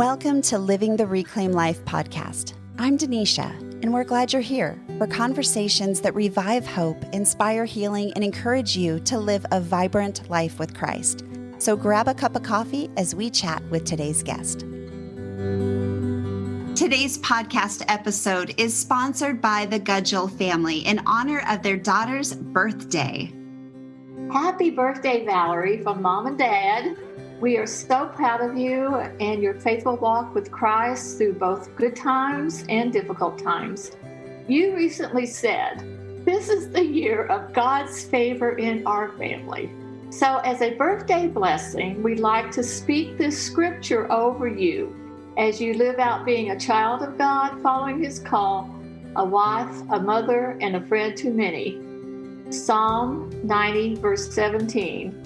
Welcome to Living the Reclaim Life podcast. I'm Denisha, and we're glad you're here for conversations that revive hope, inspire healing, and encourage you to live a vibrant life with Christ. So grab a cup of coffee as we chat with today's guest. Today's podcast episode is sponsored by the Gudgel family in honor of their daughter's birthday. Happy birthday, Valerie, from Mom and Dad. We are so proud of you and your faithful walk with Christ through both good times and difficult times. You recently said, "This is the year of God's favor in our family." So as a birthday blessing, we'd like to speak this scripture over you as you live out being a child of God, following His call, a wife, a mother, and a friend to many. Psalm 90, verse 17.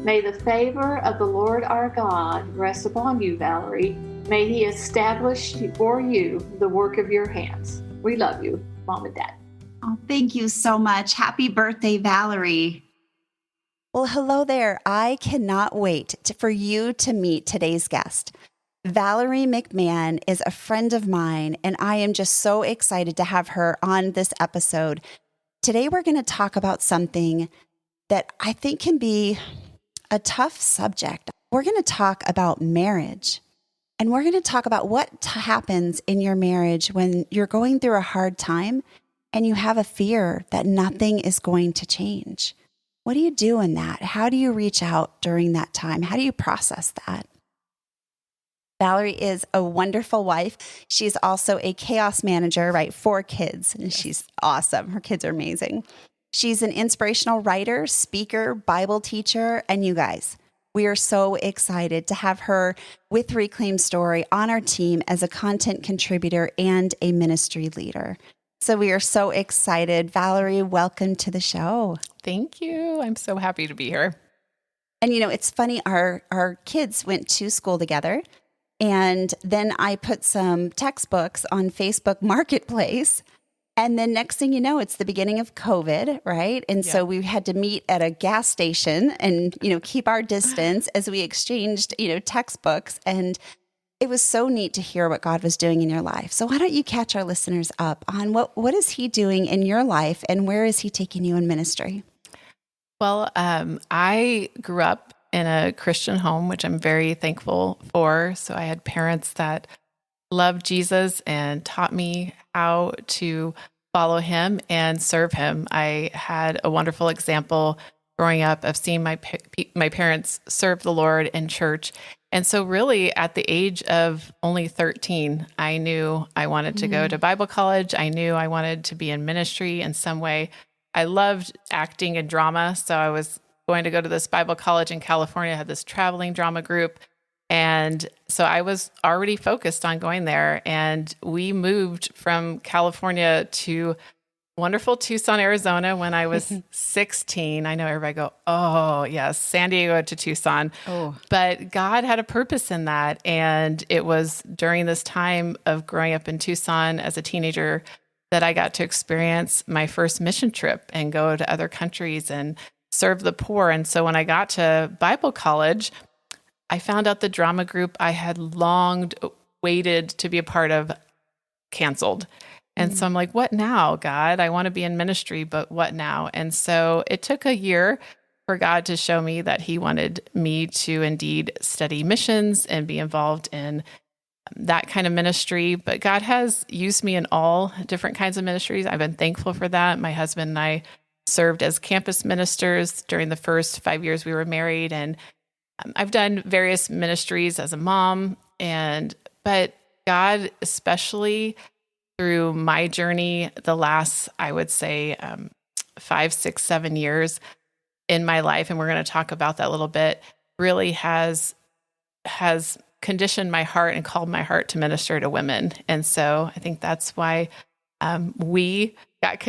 May the favor of the Lord our God rest upon you, Valerie. May He establish for you the work of your hands. We love you, Mom and Dad. Oh, thank you so much. Happy birthday, Valerie. Well, hello there. I cannot wait for you to meet today's guest. Valerie McMahon is a friend of mine, and I am just so excited to have her on this episode. Today, we're going to talk about something that I think can be a tough subject. We're going to talk about marriage, and we're going to talk about what happens in your marriage when you're going through a hard time and you have a fear that nothing is going to change. What do you do in that? How do you reach out during that time? How do you process that? Valerie is a wonderful wife. She's also a chaos manager, right? 4 kids, and she's awesome. Her kids are amazing. She's an inspirational writer, speaker, Bible teacher, and you guys, we are so excited to have her with Reclaim Story on our team as a content contributor and a ministry leader. So we are so excited. Valerie, welcome to the show. Thank you. I'm so happy to be here. And you know, it's funny, our kids went to school together, and then I put some textbooks on Facebook Marketplace. And then next thing you know, it's the beginning of COVID, right? And so we had to meet at a gas station and, keep our distance as we exchanged, textbooks. And it was so neat to hear what God was doing in your life. So why don't you catch our listeners up on what is He doing in your life and where is He taking you in ministry? Well, I grew up in a Christian home, which I'm very thankful for. So I had parents that loved Jesus and taught me how to follow Him and serve Him. I had a wonderful example growing up of seeing my parents serve the Lord in church. And so really at the age of only 13, I knew I wanted to go to Bible college. I knew I wanted to be in ministry in some way. I loved acting and drama. So I was going to go to this Bible college in California. I had this traveling drama group. And so I was already focused on going there. And we moved from California to wonderful Tucson, Arizona when I was 16. I know everybody go, oh, yes, San Diego to Tucson. Oh. But God had a purpose in that. And it was during this time of growing up in Tucson as a teenager that I got to experience my first mission trip and go to other countries and serve the poor. And so when I got to Bible college, I found out the drama group I had waited to be a part of canceled. And so I'm like, what now, God? I want to be in ministry, but what now? And so it took a year for God to show me that He wanted me to indeed study missions and be involved in that kind of ministry. But God has used me in all different kinds of ministries. I've been thankful for that. My husband and I served as campus ministers during the first 5 years we were married, and I've done various ministries as a mom, but God, especially through my journey, the last, I would say, 5, 6, 7 years in my life, and we're going to talk about that a little bit, really has conditioned my heart and called my heart to minister to women. And so I think that's why we got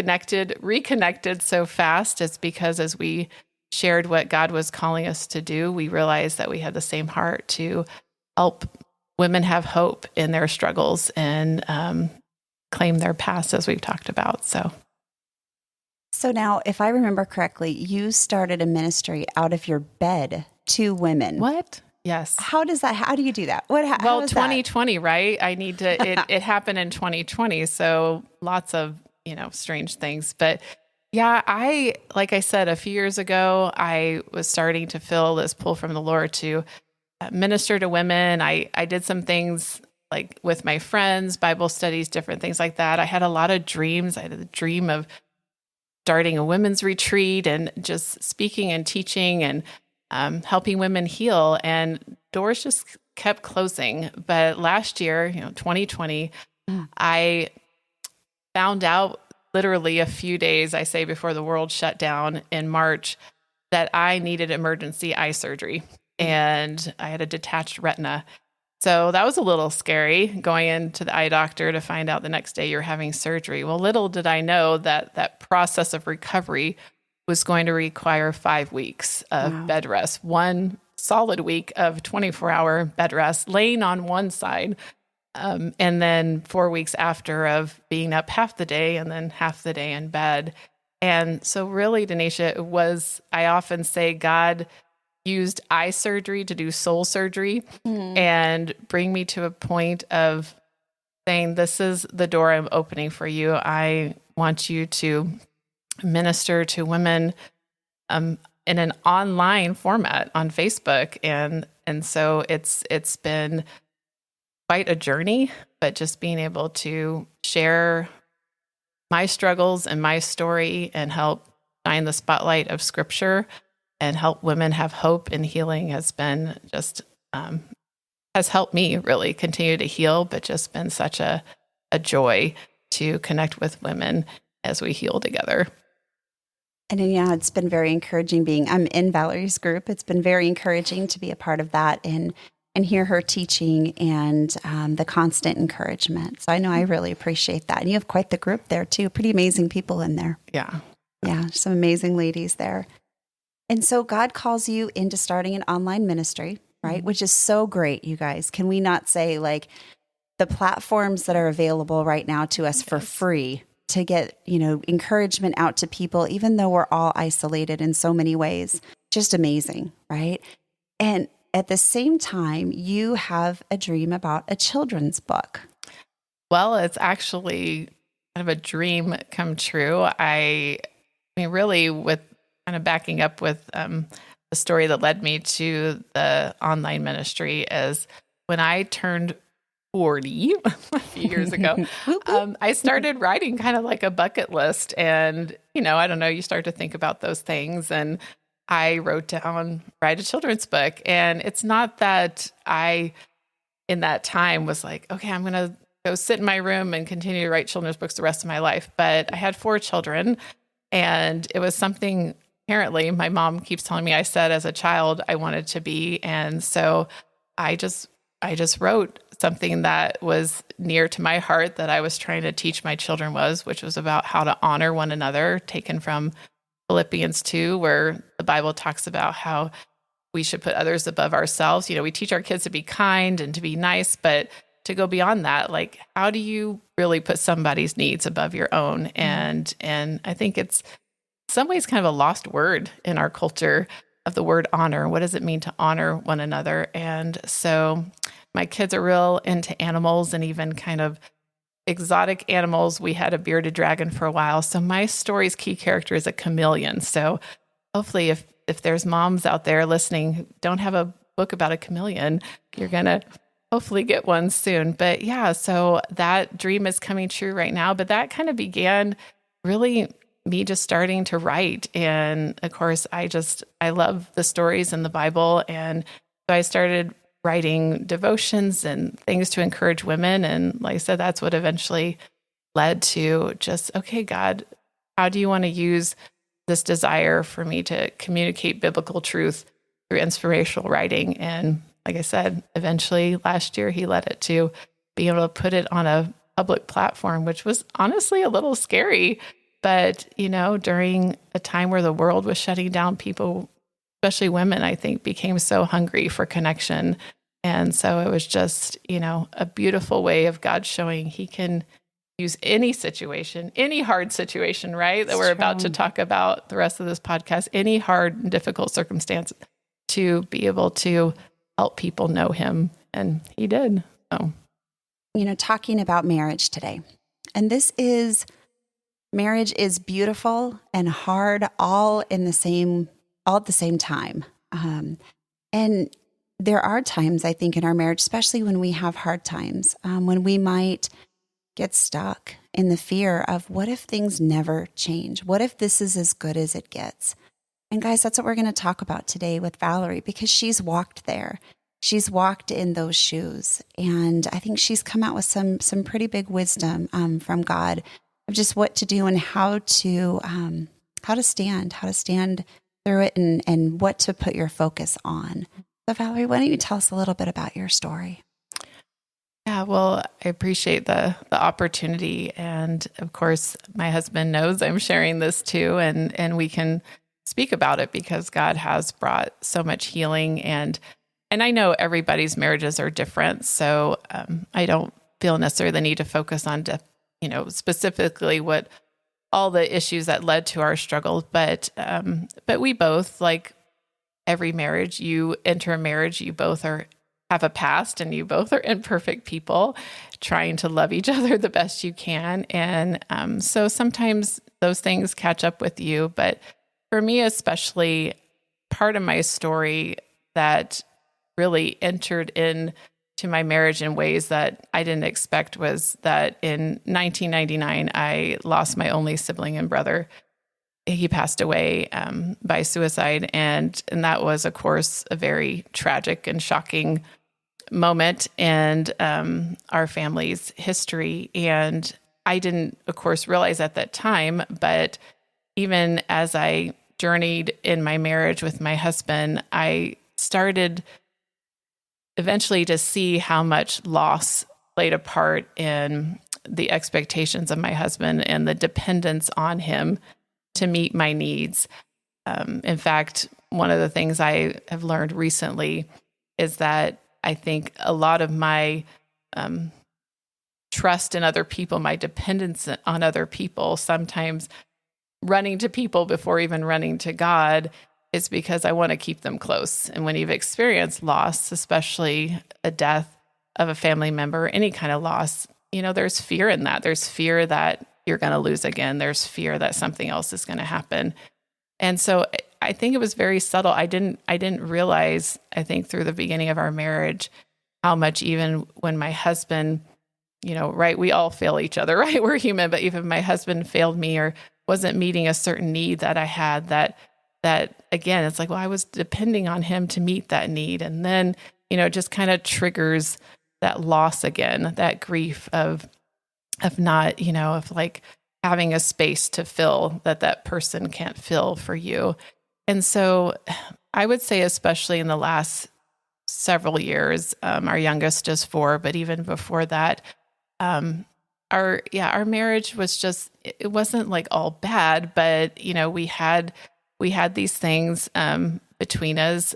reconnected so fast. It's because as we shared what God was calling us to do, we realized that we had the same heart to help women have hope in their struggles and claim their past, as we've talked about. So now, if I remember correctly, you started a ministry out of your bed to women. What? Yes. How do you do that? Well, 2020, right? I need to, it happened in 2020. So lots of, strange things. But yeah, like I said, a few years ago, I was starting to feel this pull from the Lord to minister to women. I did some things like with my friends, Bible studies, different things like that. I had a lot of dreams. I had a dream of starting a women's retreat and just speaking and teaching and helping women heal. And doors just kept closing. But last year, 2020, I found out literally a few days, I say, before the world shut down in March, that I needed emergency eye surgery. And I had a detached retina. So that was a little scary, going into the eye doctor to find out the next day you're having surgery. Well, little did I know that process of recovery was going to require 5 weeks of bed rest, 1 solid week of 24-hour bed rest, laying on one side, and then 4 weeks after of being up half the day and then half the day in bed. And so really, Denisha, I often say God used eye surgery to do soul surgery and bring me to a point of saying, this is the door I'm opening for you. I want you to minister to women in an online format on Facebook. And so it's been quite a journey, but just being able to share my struggles and my story and help shine the spotlight of Scripture and help women have hope and healing has been just, has helped me really continue to heal, but just been such a joy to connect with women as we heal together. And it's been very encouraging I'm in Valerie's group. It's been very encouraging to be a part of that and hear her teaching and the constant encouragement. So I know I really appreciate that. And you have quite the group there too. Pretty amazing people in there. Yeah. Yeah. Some amazing ladies there. And so God calls you into starting an online ministry, right? Which is so great, you guys. Can we not say like the platforms that are available right now to us for free to get, encouragement out to people, even though we're all isolated in so many ways, just amazing, right? And at the same time, you have a dream about a children's book. Well, it's actually kind of a dream come true. I mean, really, with kind of backing up with the story that led me to the online ministry is when I turned 40 a few years ago, I started writing kind of like a bucket list. And, I don't know, you start to think about those things. And I wrote down, write a children's book. And it's not that I, in that time, was like, okay, I'm going to go sit in my room and continue to write children's books the rest of my life. But I had 4 children, and it was something apparently my mom keeps telling me I said as a child I wanted to be. And so I just wrote something that was near to my heart that I was trying to teach my children which was about how to honor one another, taken from Philippians 2, where the Bible talks about how we should put others above ourselves. We teach our kids to be kind and to be nice, but to go beyond that, like, how do you really put somebody's needs above your own? And I think it's in some ways kind of a lost word in our culture of the word honor. What does it mean to honor one another? And so my kids are real into animals and even kind of exotic animals. We had a bearded dragon for a while. So my story's key character is a chameleon. So hopefully if there's moms out there listening who don't have a book about a chameleon, you're going to hopefully get one soon. But yeah, so that dream is coming true right now. But that kind of began really me just starting to write. And of course, I love the stories in the Bible. And so I started writing devotions and things to encourage women. And like I said, that's what eventually led to just, okay, God, how do you want to use this desire for me to communicate biblical truth through inspirational writing? And like I said, eventually last year, he led it to be able to put it on a public platform, which was honestly a little scary. But, during a time where the world was shutting down, people, especially women, I think, became so hungry for connection. And so it was just, a beautiful way of God showing he can use any situation, any hard situation, right? That we're about to talk about the rest of this podcast, any hard and difficult circumstance to be able to help people know him. And he did. So, talking about marriage today. And marriage is beautiful and hard all at the same time. And there are times, I think, in our marriage, especially when we have hard times, when we might get stuck in the fear of, what if things never change? What if this is as good as it gets? And guys, that's what we're going to talk about today with Valerie, because she's walked there. She's walked in those shoes. And I think she's come out with some pretty big wisdom from God of just what to do and how to stand through it, and what to put your focus on. So Valerie, why don't you tell us a little bit about your story? Yeah, well, I appreciate the opportunity. And of course, my husband knows I'm sharing this too, and we can speak about it because God has brought so much healing. And I know everybody's marriages are different. So I don't feel necessarily the need to focus on, specifically what all the issues that led to our struggles. But we both, like every marriage, you enter a marriage, you both have a past, and you both are imperfect people trying to love each other the best you can. And so sometimes those things catch up with you. But for me, especially, part of my story that really entered into my marriage in ways that I didn't expect was that in 1999, I lost my only sibling and brother. He passed away by suicide. And that was, of course, a very tragic and shocking moment in our family's history. And I didn't, of course, realize at that time, but even as I journeyed in my marriage with my husband, I started eventually to see how much loss played a part in the expectations of my husband and the dependence on him to meet my needs. In fact, one of the things I have learned recently is that I think a lot of my trust in other people, my dependence on other people, sometimes running to people before even running to God, is because I want to keep them close. And when you've experienced loss, especially a death of a family member, any kind of loss, there's fear in that. There's fear that you're going to lose again. There's fear that something else is going to happen. And so I think it was very subtle. I didn't realize, I think, through the beginning of our marriage, how much, even when my husband, right, we all fail each other, right? We're human, but even my husband failed me or wasn't meeting a certain need that I had, that again, it's like, well, I was depending on him to meet that need. And then, it just kind of triggers that loss again, that grief of not, of like having a space to fill that person can't fill for you. And so I would say, especially in the last several years, our youngest is 4, but even before that, our marriage was just, it wasn't like all bad, but we had these things between us,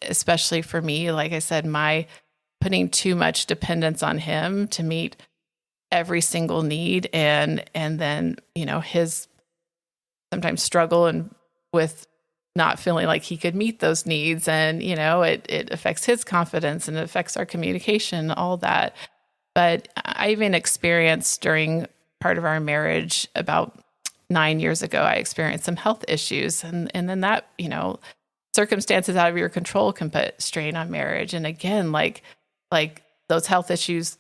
especially for me, like I said, my putting too much dependence on him to meet every single need, and then his sometimes struggle and with not feeling like he could meet those needs, and it affects his confidence and it affects our communication, all that. But I even experienced during part of our marriage about 9 years ago, I experienced some health issues, and then that circumstances out of your control can put strain on marriage. And again, like those health issues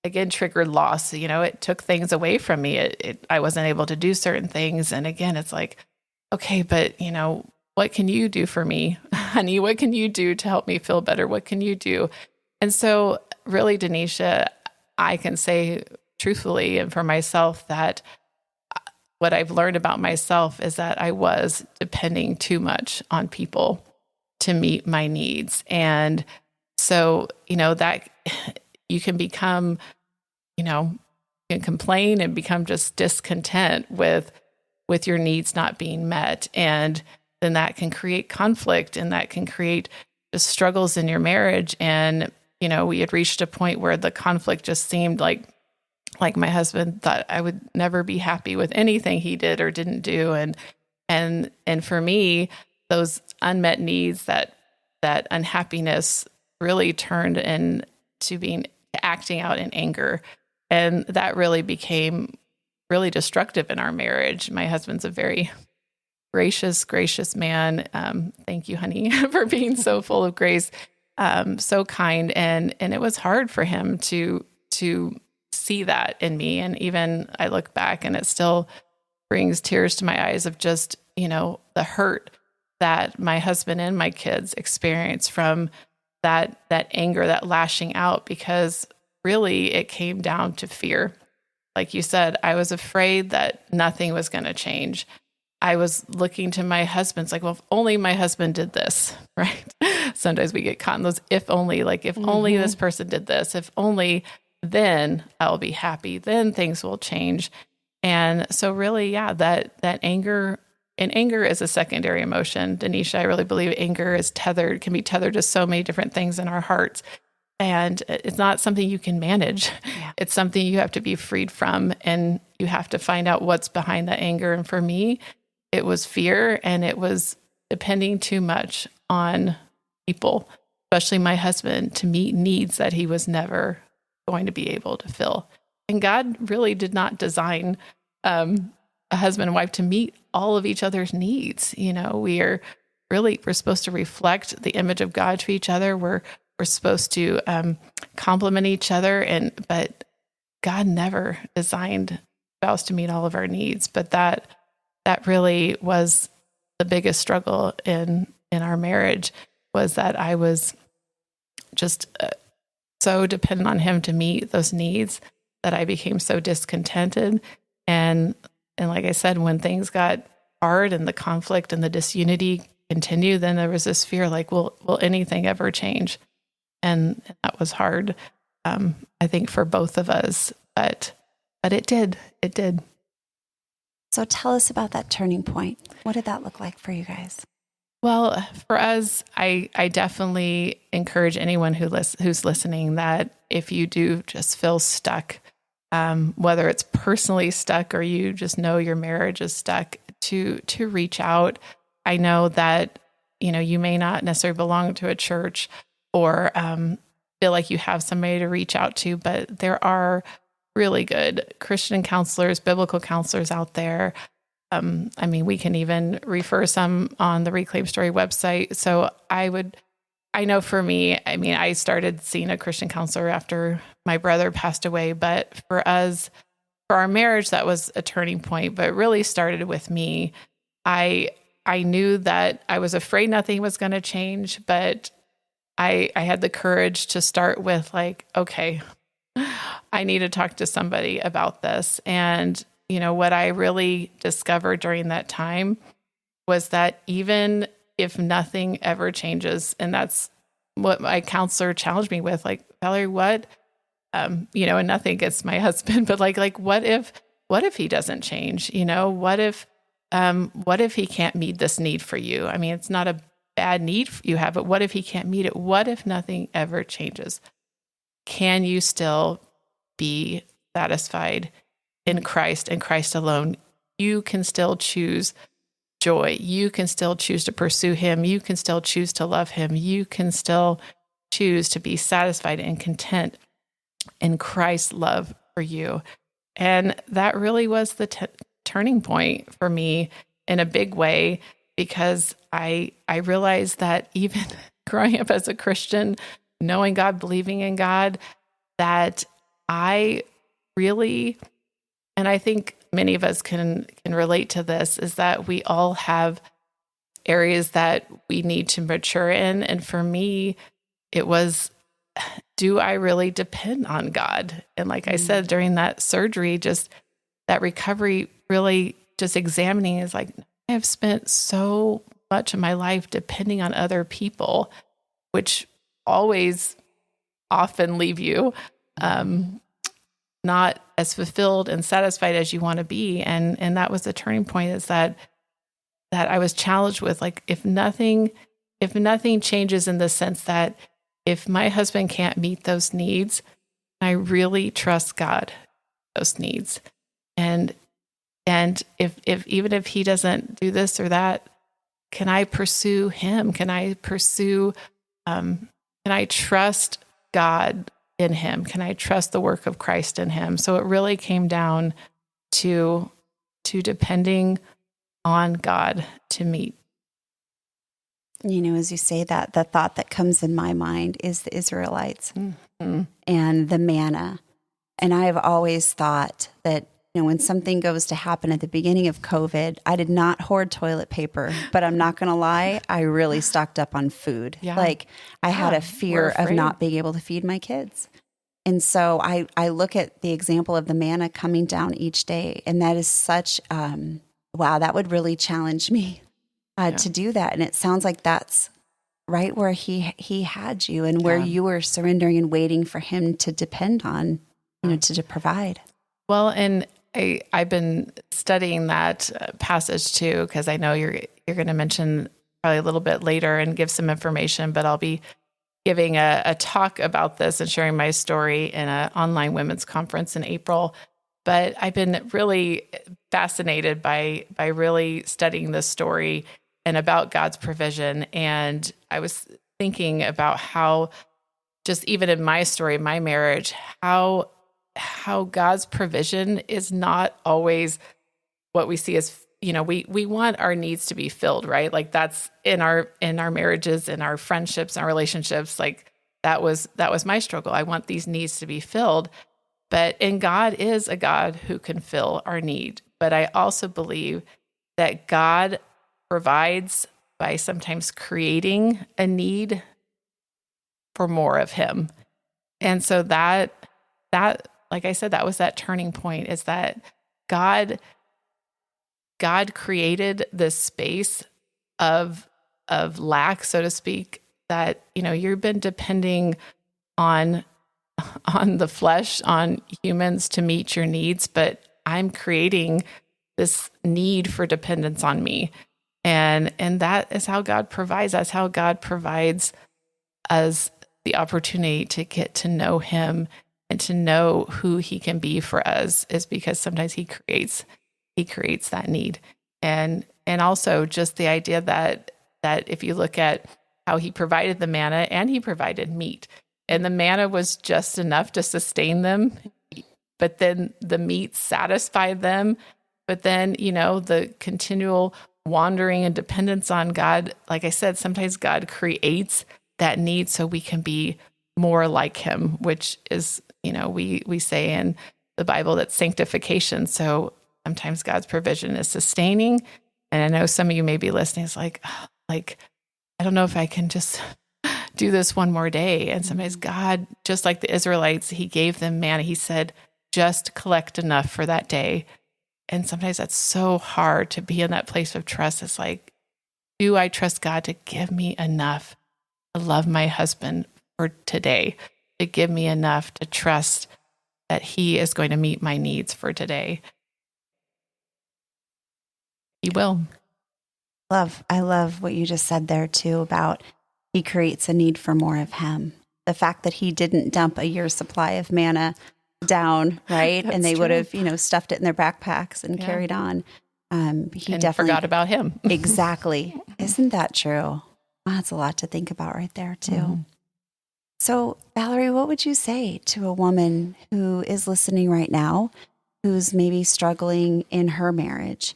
again triggered loss. It took things away from me. I wasn't able to do certain things. And again, it's like, okay, but what can you do for me, honey? What can you do to help me feel better? What can you do? And so really, Denisha, I can say truthfully and for myself that what I've learned about myself is that I was depending too much on people to meet my needs. And so, that you can become, can complain and become just discontent with your needs not being met. And then that can create conflict, and that can create just struggles in your marriage. And, we had reached a point where the conflict just seemed like my husband thought I would never be happy with anything he did or didn't do. And for me, those unmet needs, that unhappiness really turned into acting out in anger. And that really became really destructive in our marriage. My husband's a very gracious man. Thank you, honey, for being so full of grace, so kind. And it was hard for him to see that in me. And even I look back and it still brings tears to my eyes of just, the hurt that my husband and my kids experience from that anger, that lashing out, because really it came down to fear. Like you said, I was afraid that nothing was going to change. I was looking to my husband. It's like, well, if only my husband did this, right? Sometimes we get caught in those if only, like if only this person did this, if only, then I'll be happy, then things will change. And so really, that anger, and anger is a secondary emotion. Denisha, I really believe anger can be tethered to so many different things in our hearts. And it's not something you can manage. Yeah. It's something you have to be freed from, and you have to find out what's behind that anger. And for me, it was fear, and it was depending too much on people, especially my husband, to meet needs that he was never going to be able to fill. And God really did not design a husband and wife to meet all of each other's needs. We're supposed to reflect the image of God to each other. We're supposed to complement each other, but God never designed a spouse to meet all of our needs. But that really was the biggest struggle in our marriage, was that I was just so dependent on him to meet those needs that I became so discontented. And like I said, when things got hard and the conflict and the disunity continued, then there was this fear, like, will anything ever change? And that was hard, I think, for both of us. But it did. It did. So tell us about that turning point. What did that look like for you guys? Well, for us, I definitely encourage anyone who's listening that if you do just feel stuck, whether it's personally stuck or you just know your marriage is stuck, to reach out. I know that, you may not necessarily belong to a church or feel like you have somebody to reach out to, but there are really good Christian counselors, biblical counselors out there. We can even refer some on the Reclaim Story website. So I know for me, I started seeing a Christian counselor after my brother passed away, but for us, for our marriage, that was a turning point, but it really started with me. I knew that I was afraid nothing was going to change, but I had the courage to start with like, okay, I need to talk to somebody about this. And, what I really discovered during that time was that even if nothing ever changes, and that's what my counselor challenged me with, like, Valerie, what, and nothing against my husband, but like, what if he doesn't change? What if he can't meet this need for you? It's not a bad need you have, but what if he can't meet it? What if nothing ever changes? Can you still be satisfied in Christ and Christ alone? You can still choose joy. You can still choose to pursue him. You can still choose to love him. You can still choose to be satisfied and content in Christ's love for you. And that really was the turning point for me in a big way, because I realized that even growing up as a Christian, knowing God, believing in God, that I really, and I think many of us can relate to this, is that we all have areas that we need to mature in. And for me, it was, do I really depend on God? And like I said, during that surgery, just that recovery, really just examining is like, I have spent so much of my life depending on other people, which always often leave you not as fulfilled and satisfied as you want to be. And that was the turning point, is that I was challenged with, like, if nothing changes, in the sense that if my husband can't meet those needs, I really trust God those needs. And if even if he doesn't do this or that, can I pursue him? Can I pursue I trust God in him? Can I trust the work of Christ in him? So it really came down to depending on God to meet. As you say that, the thought that comes in my mind is the Israelites and the manna. And I have always thought that, when something goes to happen at the beginning of COVID, I did not hoard toilet paper, but I'm not going to lie, I really stocked up on food. Yeah. Like I had a fear of not being able to feed my kids. And so I look at the example of the manna coming down each day, and that is such, wow, that would really challenge me to do that. And it sounds like that's right where he had you and where you were surrendering and waiting for him to depend on, to provide. Well, and I've been studying that passage too, because I know you're going to mention probably a little bit later and give some information, but I'll be giving a talk about this and sharing my story in an online women's conference in April. But I've been really fascinated by really studying this story and about God's provision. And I was thinking about how, just even in my story, my marriage, how God's provision is not always what we see as, we want our needs to be filled, right? Like that's in our marriages, in our friendships, our relationships, like that was my struggle. I want these needs to be filled, and God is a God who can fill our need. But I also believe that God provides by sometimes creating a need for more of him. And so that, like I said, that was that turning point, is that God created this space of lack, so to speak, that, you've been depending on the flesh, on humans to meet your needs, but I'm creating this need for dependence on me. And that is how God provides. That's how God provides us the opportunity to get to know him and to know who he can be for us, is because sometimes he creates that need. And also just the idea that if you look at how he provided the manna, and he provided meat, and the manna was just enough to sustain them, but then the meat satisfied them. But then, the continual wandering and dependence on God, like I said, sometimes God creates that need so we can be more like him, which is, we say in the Bible that's sanctification. So sometimes God's provision is sustaining. And I know some of you may be listening, it's like, I don't know if I can just do this one more day. And sometimes God, just like the Israelites, he gave them manna. He said, just collect enough for that day. And sometimes that's so hard to be in that place of trust. It's like, do I trust God to give me enough to love my husband for today, to give me enough to trust that he is going to meet my needs for today? He will. I love what you just said there too, about he creates a need for more of him. The fact that he didn't dump a year's supply of manna down, right? And they would have, stuffed it in their backpacks and carried on. He definitely forgot about him. Exactly. Isn't that true? Wow, that's a lot to think about right there too. Mm-hmm. So Valerie, what would you say to a woman who is listening right now, who's maybe struggling in her marriage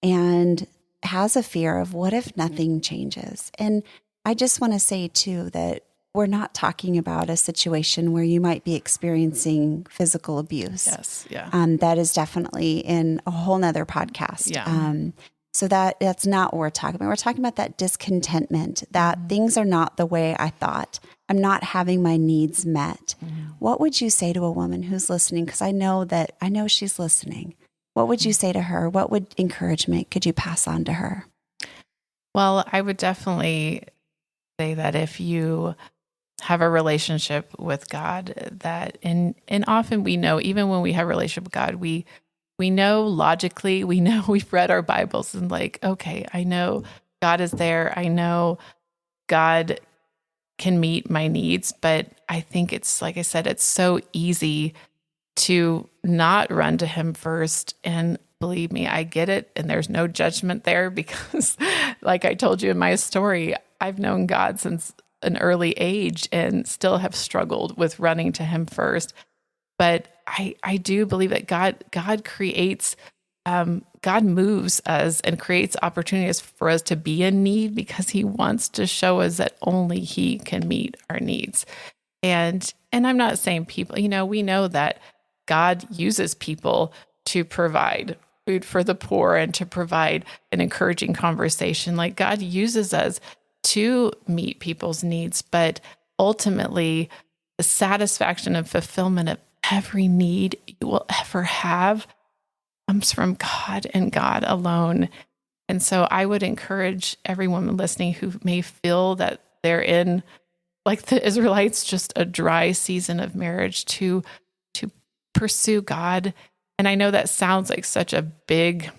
and has a fear of what if nothing changes? And I just want to say too that we're not talking about a situation where you might be experiencing physical abuse. Yes, yeah. That is definitely in a whole nother podcast. Yeah. So that's not what we're talking about. We're talking about that discontentment, that things are not the way I thought. I'm not having my needs met. Mm-hmm. What would you say to a woman who's listening? Because I know she's listening. What would you say to her? What encouragement could you pass on to her? Well, I would definitely say that if you have a relationship with God, that and often we know, even when we have a relationship with God, we know logically, we know we've read our Bibles and like, okay, I know God is there. I know God can meet my needs, but I think it's, like I said, it's so easy to not run to him first. And believe me, I get it. And there's no judgment there because like I told you in my story, I've known God since an early age and still have struggled with running to him first. But I do believe that God creates, God moves us and creates opportunities for us to be in need because he wants to show us that only he can meet our needs. And I'm not saying people, we know that God uses people to provide food for the poor and to provide an encouraging conversation. Like God uses us to meet people's needs, but ultimately the satisfaction and fulfillment of every need you will ever have comes from God and God alone. And so I would encourage everyone listening who may feel that they're in, like the Israelites, just a dry season of marriage to pursue God. And I know that sounds like such a big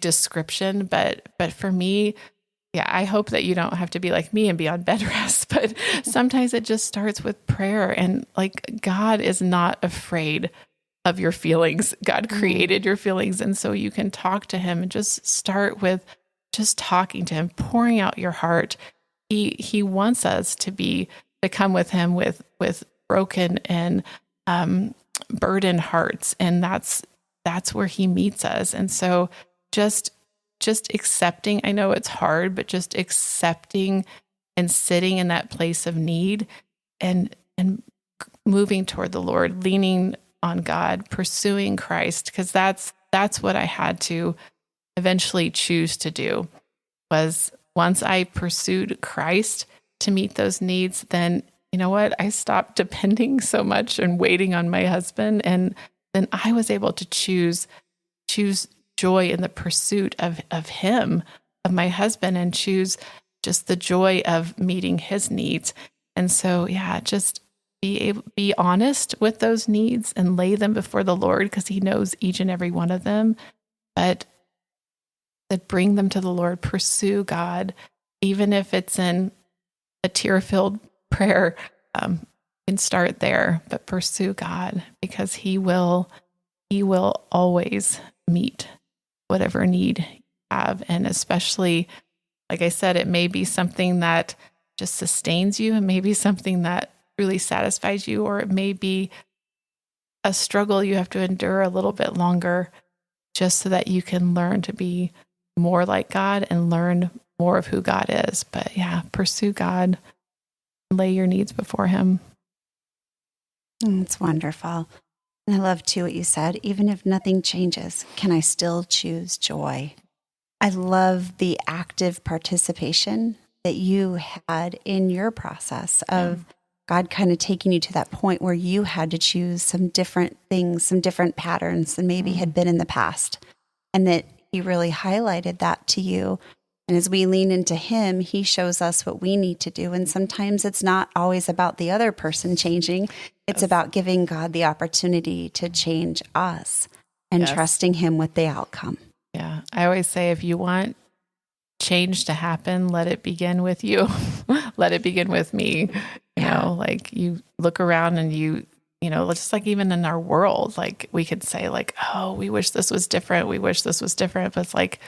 description, but for me, yeah, I hope that you don't have to be like me and be on bed rest, but sometimes it just starts with prayer. And like God is not afraid of your feelings. God created your feelings. And so you can talk to him and just start with just talking to him, pouring out your heart. He wants us to come with him with broken and burdened hearts. And that's where he meets us. And so just accepting, I know it's hard, but just accepting and sitting in that place of need and moving toward the Lord, leaning on God, pursuing Christ, because that's what I had to eventually choose to do. Was once I pursued Christ to meet those needs, then you know what? I stopped depending so much and waiting on my husband, and then I was able to choose joy in the pursuit of him, of my husband, and choose just the joy of meeting his needs. And so, yeah, just be honest with those needs and lay them before the Lord because he knows each and every one of them. But that bring them to the Lord, pursue God, even if it's in a tear-filled prayer, and start there, but pursue God because he will always meet whatever need you have. And especially, like I said, it may be something that just sustains you. It may be something that really satisfies you, or it may be a struggle you have to endure a little bit longer just so that you can learn to be more like God and learn more of who God is. But yeah, pursue God, lay your needs before him. It's wonderful. And I love too what you said, even if nothing changes, can I still choose joy? I love the active participation that you had in your process of God kind of taking you to that point where you had to choose some different things, some different patterns than maybe had been in the past. And that he really highlighted that to you. And as we lean into him, he shows us what we need to do. And sometimes it's not always about the other person changing. It's about giving God the opportunity to change us and trusting him with the outcome. Yeah. I always say, if you want change to happen, let it begin with you. Let it begin with me. You know, like you look around and you know, just like even in our world, like we could say like, oh, we wish this was different. We wish this was different. But it's like,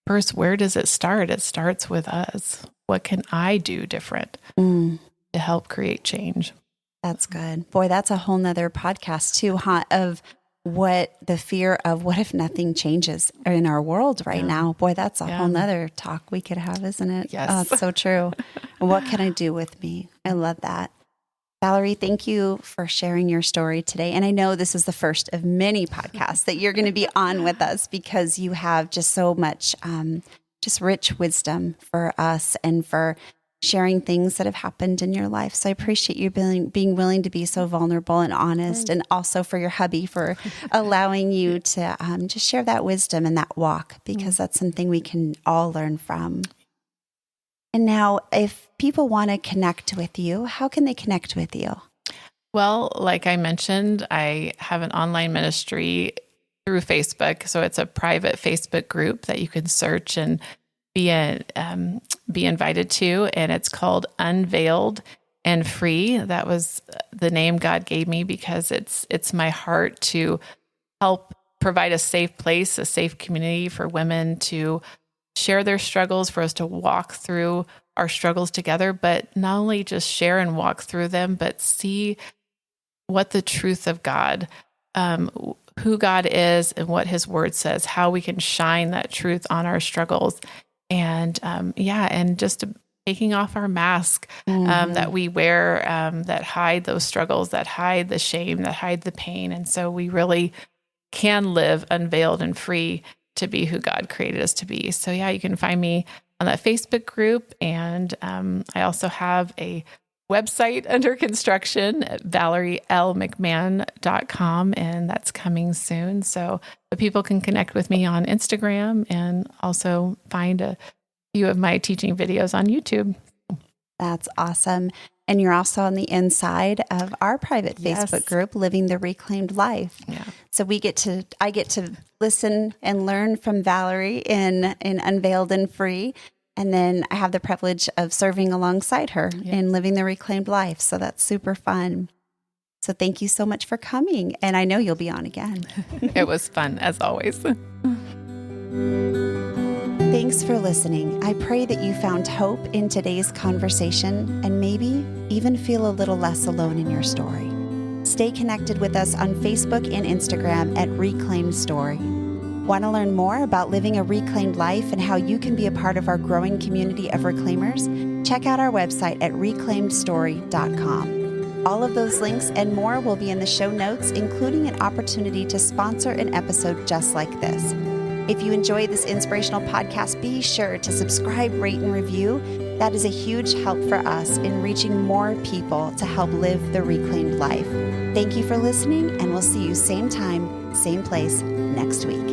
first, where does it start? It starts with us. What can I do different to help create change? That's good. Boy, that's a whole nother podcast too, huh? Of what the fear of what if nothing changes in our world right now. Boy, that's a whole nother talk we could have, isn't it? Yes. Oh, it's so true. What can I do with me? I love that. Valerie, thank you for sharing your story today. And I know this is the first of many podcasts that you're going to be on with us because you have just so much, just rich wisdom for us and for sharing things that have happened in your life. So I appreciate you being willing to be so vulnerable and honest, and also for your hubby for allowing you to just share that wisdom and that walk, because that's something we can all learn from. And now, if people want to connect with you, how can they connect with you? Well, like I mentioned, I have an online ministry through Facebook. So it's a private Facebook group that you can search and be invited to. And it's called Unveiled and Free. That was the name God gave me because it's my heart to help provide a safe place, a safe community for women to share their struggles, for us to walk through our struggles together, but not only just share and walk through them, but see what the truth of God, who God is and what his word says, how we can shine that truth on our struggles. And and just taking off our mask that we wear that hide those struggles, that hide the shame, that hide the pain. And so we really can live unveiled and free to be who God created us to be. So you can find me on that Facebook group. And I also have a website under construction at ValerieLMcMahon.com, and that's coming soon. So the people can connect with me on Instagram and also find a few of my teaching videos on YouTube. That's awesome. And you're also on the inside of our private Facebook group, Living the Reclaimed Life. Yeah. So I get to listen and learn from Valerie in Unveiled and Free. And then I have the privilege of serving alongside her in Living the Reclaimed Life. So that's super fun. So thank you so much for coming. And I know you'll be on again. It was fun, as always. Thanks for listening. I pray that you found hope in today's conversation and maybe even feel a little less alone in your story. Stay connected with us on Facebook and Instagram at Reclaimed Story. Want to learn more about living a reclaimed life and how you can be a part of our growing community of reclaimers? Check out our website at reclaimedstory.com. All of those links and more will be in the show notes, including an opportunity to sponsor an episode just like this. If you enjoy this inspirational podcast, be sure to subscribe, rate, and review. That is a huge help for us in reaching more people to help live the reclaimed life. Thank you for listening, and we'll see you same time, same place next week.